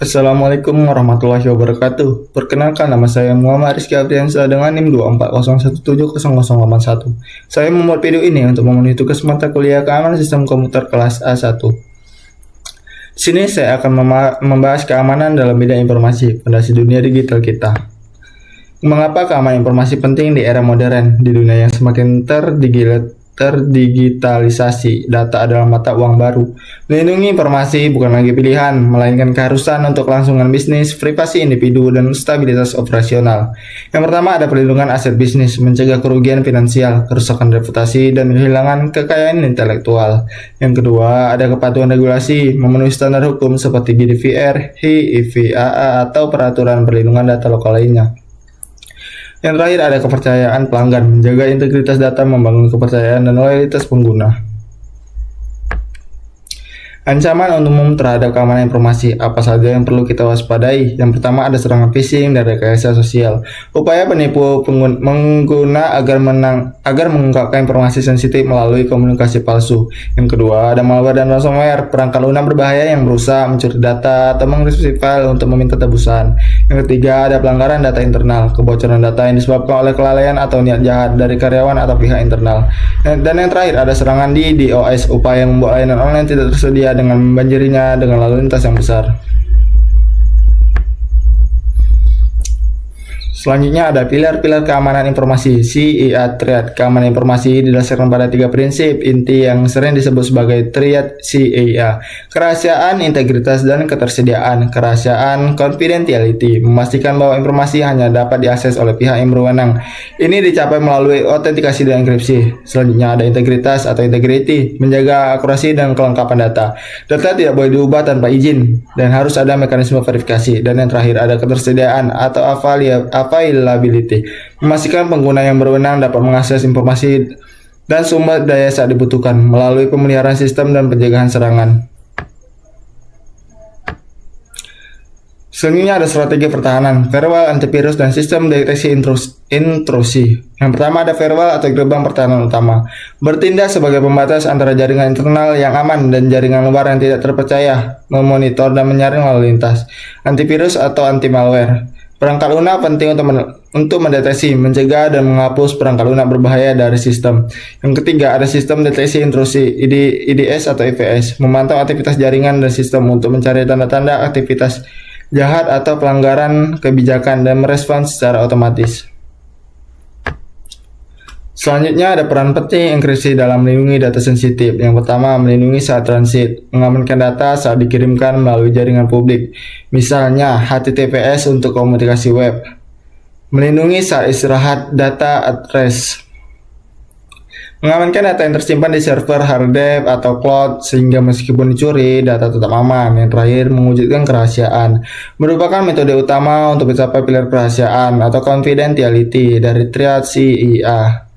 Assalamualaikum warahmatullahi wabarakatuh. Perkenalkan, nama saya Muhammad Rizky Afriansyah dengan NIM 240170081. Saya membuat video ini untuk memenuhi tugas mata kuliah keamanan sistem komputer kelas A1. Di sini saya akan membahas keamanan dalam bidang informasi, fondasi dunia digital kita. Mengapa keamanan informasi penting di era modern, di dunia yang semakin terdigitalisasi, data adalah mata uang baru. Melindungi informasi bukan lagi pilihan, melainkan keharusan untuk kelangsungan bisnis, privasi individu, dan stabilitas operasional. Yang pertama ada perlindungan aset bisnis, mencegah kerugian finansial, kerusakan reputasi, dan kehilangan kekayaan intelektual. Yang kedua ada kepatuhan regulasi, memenuhi standar hukum seperti GDPR, HIPAA, atau peraturan perlindungan data lokal lainnya. Yang terakhir ada kepercayaan pelanggan, menjaga integritas data, membangun kepercayaan dan loyalitas pengguna. Ancaman umum terhadap keamanan informasi, apa saja yang perlu kita waspadai? Yang pertama ada serangan phishing dan rekayasa sosial. Upaya penipu pengguna agar mengungkapkan informasi sensitif melalui komunikasi palsu. Yang kedua ada malware dan ransomware, perangkat lunak berbahaya yang berusaha mencuri data atau mengeksekusi file untuk meminta tebusan. Yang ketiga ada pelanggaran data internal, kebocoran data yang disebabkan oleh kelalaian atau niat jahat dari karyawan atau pihak internal. Dan yang terakhir ada serangan di DOS, upaya membuat layanan online tidak tersedia dengan membanjirinya dengan lalu lintas yang besar. Selanjutnya ada pilar-pilar keamanan informasi, CIA Triad. Keamanan informasi didasarkan pada 3 prinsip inti yang sering disebut sebagai Triad CIA. Kerahasiaan, integritas, dan ketersediaan. Kerahasiaan, confidentiality, memastikan bahwa informasi hanya dapat diakses oleh pihak yang berwenang. Ini dicapai melalui autentikasi dan enkripsi. Selanjutnya ada integritas atau integrity, menjaga akurasi dan kelengkapan data. Data tidak boleh diubah tanpa izin dan harus ada mekanisme verifikasi. Dan yang terakhir ada ketersediaan atau availability, memastikan pengguna yang berwenang dapat mengakses informasi dan sumber daya saat dibutuhkan melalui pemeliharaan sistem dan pencegahan serangan. Selanjutnya ada strategi pertahanan, firewall, antivirus, dan sistem deteksi intrusi. Yang pertama ada firewall atau gerbang pertahanan utama, bertindak sebagai pembatas antara jaringan internal yang aman dan jaringan luar yang tidak terpercaya, memonitor dan menyaring lalu lintas. Antivirus atau anti malware, perangkat lunak penting untuk mendeteksi, mencegah, dan menghapus perangkat lunak berbahaya dari sistem. Yang ketiga ada sistem deteksi intrusi, IDS atau IPS, memantau aktivitas jaringan dan sistem untuk mencari tanda-tanda aktivitas jahat atau pelanggaran kebijakan dan merespons secara otomatis. Selanjutnya ada peran penting enkripsi dalam melindungi data sensitif. Yang pertama, melindungi saat transit, mengamankan data saat dikirimkan melalui jaringan publik, misalnya HTTPS untuk komunikasi web. Melindungi saat istirahat data at rest, mengamankan data yang tersimpan di server, hard disk, atau cloud sehingga meskipun dicuri, data tetap aman. Yang terakhir, mewujudkan kerahasiaan, merupakan metode utama untuk mencapai pilar kerahasiaan atau confidentiality dari Triad CIA.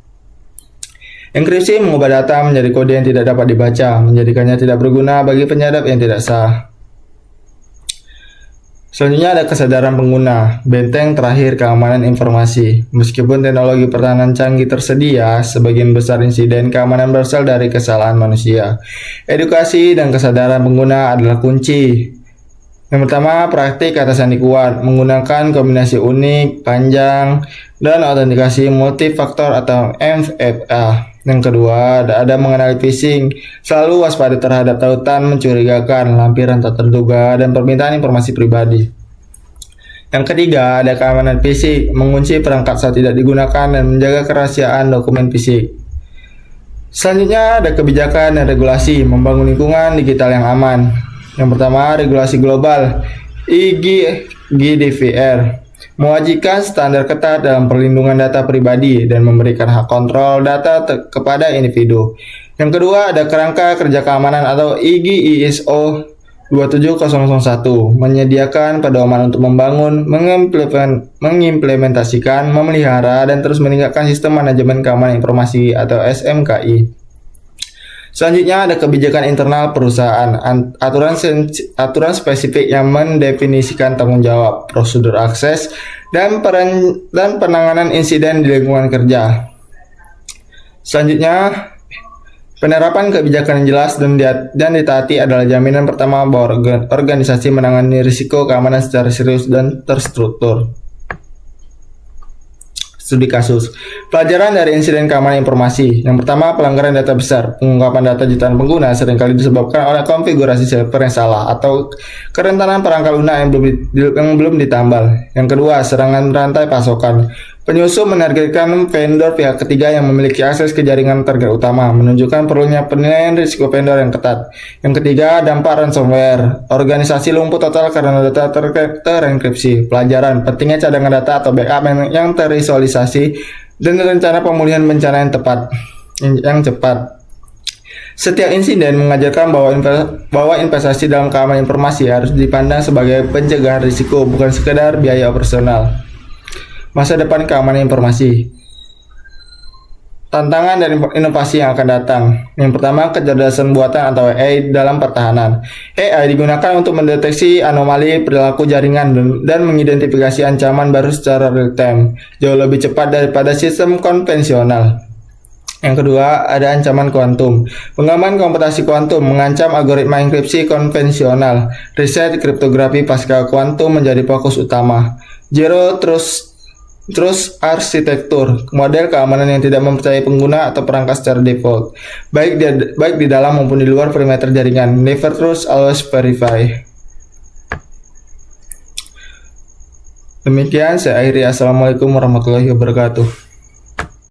Enkripsi mengubah data menjadi kode yang tidak dapat dibaca, menjadikannya tidak berguna bagi penyadap yang tidak sah. Selanjutnya ada kesadaran pengguna, benteng terakhir keamanan informasi. Meskipun teknologi pertahanan canggih tersedia, sebagian besar insiden keamanan berasal dari kesalahan manusia. Edukasi dan kesadaran pengguna adalah kunci. Yang pertama, praktik kata sandi kuat, menggunakan kombinasi unik, panjang, dan autentikasi multifaktor atau MFA. Yang kedua, ada mengenali phishing, selalu waspada terhadap tautan mencurigakan, lampiran tak terduga, dan permintaan informasi pribadi. Yang ketiga, ada keamanan fisik, mengunci perangkat saat tidak digunakan dan menjaga kerahasiaan dokumen fisik. Selanjutnya, ada kebijakan dan regulasi, membangun lingkungan digital yang aman. Yang pertama, regulasi global, GDPR, mewajibkan standar ketat dalam perlindungan data pribadi dan memberikan hak kontrol data kepada individu. Yang kedua, ada kerangka kerja keamanan atau ISO 27001, menyediakan pedoman untuk membangun, mengimplementasikan, memelihara, dan terus meningkatkan sistem manajemen keamanan informasi atau SMKI. Selanjutnya ada kebijakan internal perusahaan, aturan spesifik yang mendefinisikan tanggung jawab, prosedur akses, dan penanganan insiden di lingkungan kerja. Selanjutnya Penerapan kebijakan yang jelas dan ditaati adalah jaminan pertama bahwa organisasi menangani risiko keamanan secara serius dan terstruktur. Studi kasus. Pelajaran dari insiden keamanan informasi. Yang pertama, pelanggaran data besar. Pengungkapan data jutaan pengguna seringkali disebabkan oleh konfigurasi server yang salah atau kerentanan perangkat lunak yang belum ditambal. Yang kedua, serangan rantai pasokan. Penyusup menargetkan vendor pihak ketiga yang memiliki akses ke jaringan target utama, menunjukkan perlunya penilaian risiko vendor yang ketat. Yang ketiga, dampak ransomware. Organisasi lumpuh total karena data terenkripsi. Pelajaran, pentingnya cadangan data atau backup yang terisolasi dan rencana pemulihan bencana yang cepat. Setiap insiden mengajarkan bahwa investasi dalam keamanan informasi harus dipandang sebagai pencegahan risiko, bukan sekedar biaya operasional. Masa depan keamanan informasi. Tantangan dan inovasi yang akan datang. Yang pertama, kecerdasan buatan atau AI dalam pertahanan. AI digunakan untuk mendeteksi anomali perilaku jaringan dan mengidentifikasi ancaman baru secara real time, jauh lebih cepat daripada sistem konvensional. Yang kedua, ada ancaman kuantum. Pengembangan komputasi kuantum mengancam algoritma enkripsi konvensional. Riset kriptografi pasca kuantum menjadi fokus utama. Zero Trust arsitektur, model keamanan yang tidak mempercayai pengguna atau perangkat secara default, baik di dalam maupun di luar perimeter jaringan. Never trust, always verify. Demikian saya akhiri. Assalamualaikum warahmatullahi wabarakatuh.